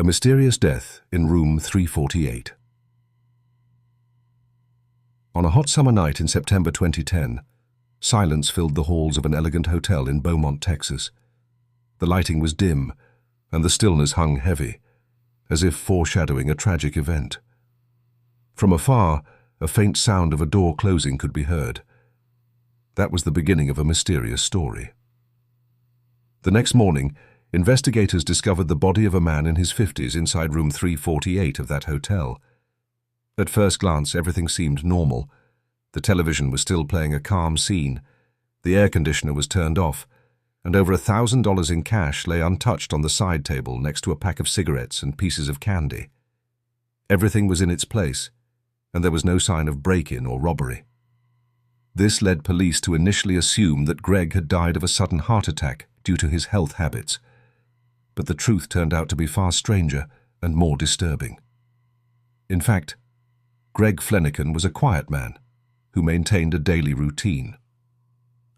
A mysterious death in room 348. On a hot summer night in September 2010, silence filled the halls of an Elegante Hotel in Beaumont, Texas. The lighting was dim, and the stillness hung heavy, as if foreshadowing a tragic event. From afar, a faint sound of a door closing could be heard. That was the beginning of a mysterious story. The next morning, investigators discovered the body of a man in his 50s inside room 348 of that hotel. At first glance, everything seemed normal. The television was still playing a calm scene, the air conditioner was turned off, and over $1,000 in cash lay untouched on the side table next to a pack of cigarettes and pieces of candy. Everything was in its place, and there was no sign of break-in or robbery. This led police to initially assume that Greg had died of a sudden heart attack due to his health habits. But the truth turned out to be far stranger and more disturbing. In fact, Greg Flenniken was a quiet man who maintained a daily routine.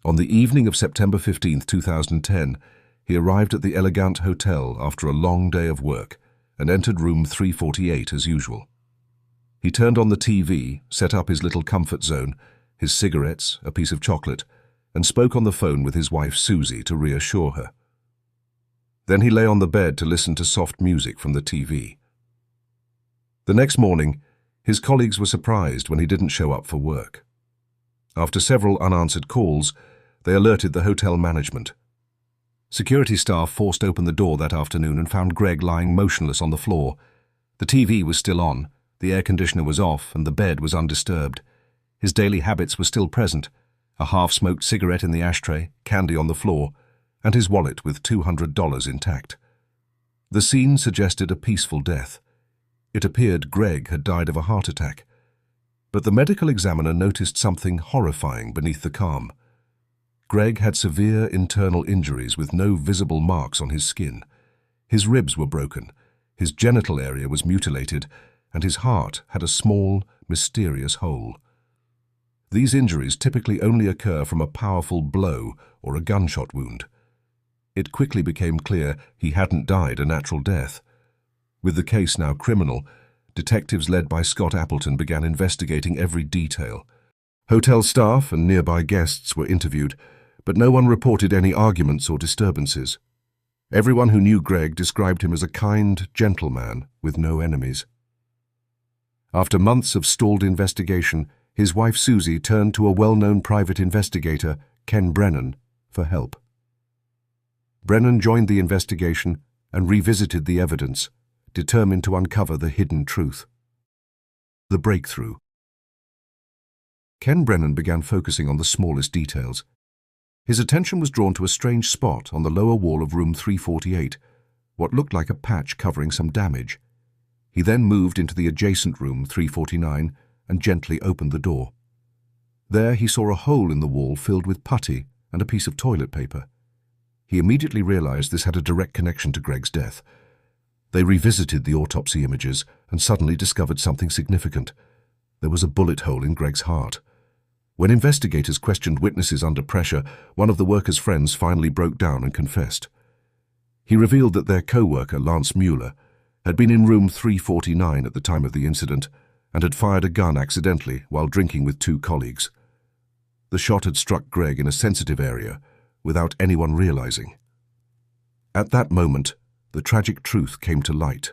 On the evening of September 15, 2010, he arrived at the Elegante Hotel after a long day of work and entered room 348 as usual. He turned on the TV, set up his little comfort zone, his cigarettes, a piece of chocolate, and spoke on the phone with his wife Susie to reassure her. Then he lay on the bed to listen to soft music from the TV. The next morning, his colleagues were surprised when he didn't show up for work. After several unanswered calls, they alerted the hotel management. Security staff forced open the door that afternoon and found Greg lying motionless on the floor. The TV was still on, the air conditioner was off, and the bed was undisturbed. His daily habits were still present: a half-smoked cigarette in the ashtray, candy on the floor, and his wallet with $200 intact. The scene suggested a peaceful death. It appeared Greg had died of a heart attack. But the medical examiner noticed something horrifying beneath the calm. Greg had severe internal injuries with no visible marks on his skin. His ribs were broken, his genital area was mutilated, and his heart had a small, mysterious hole. These injuries typically only occur from a powerful blow or a gunshot wound. It quickly became clear he hadn't died a natural death. With the case now criminal, detectives led by Scott Appleton began investigating every detail. Hotel staff and nearby guests were interviewed, but no one reported any arguments or disturbances. Everyone who knew Greg described him as a kind, gentle man with no enemies. After months of stalled investigation, his wife Susie turned to a well-known private investigator, Brennan, for help. Brennan joined the investigation and revisited the evidence, determined to uncover the hidden truth. The breakthrough. Brennan began focusing on the smallest details. His attention was drawn to a strange spot on the lower wall of room 348, what looked like a patch covering some damage. He then moved into the adjacent room 349 and gently opened the door. There he saw a hole in the wall filled with putty and a piece of toilet paper. He immediately realized this had a direct connection to Greg's death. They revisited the autopsy images and suddenly discovered something significant. There was a bullet hole in Greg's heart. When investigators questioned witnesses under pressure, one of the workers' friends finally broke down and confessed. He revealed that their co-worker, Lance Mueller, had been in room 349 at the time of the incident and had fired a gun accidentally while drinking with two colleagues. The shot had struck Greg in a sensitive area without anyone realizing. At that moment, the tragic truth came to light.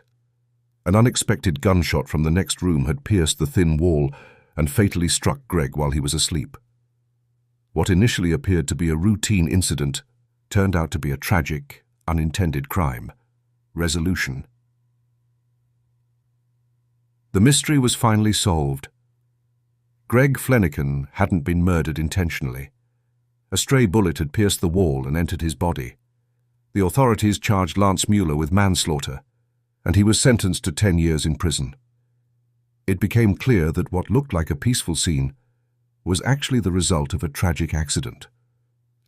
An unexpected gunshot from the next room had pierced the thin wall and fatally struck Greg while he was asleep. What initially appeared to be a routine incident turned out to be a tragic, unintended crime. Resolution. The mystery was finally solved. Greg Flenniken hadn't been murdered intentionally. A stray bullet had pierced the wall and entered his body. The authorities charged Lance Mueller with manslaughter, and he was sentenced to 10 years in prison. It became clear that what looked like a peaceful scene was actually the result of a tragic accident.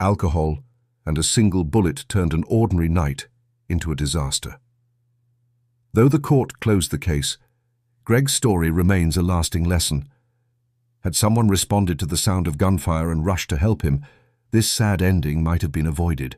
Alcohol and a single bullet turned an ordinary night into a disaster. Though the court closed the case, Greg's story remains a lasting lesson. Had someone responded to the sound of gunfire and rushed to help him, this sad ending might have been avoided.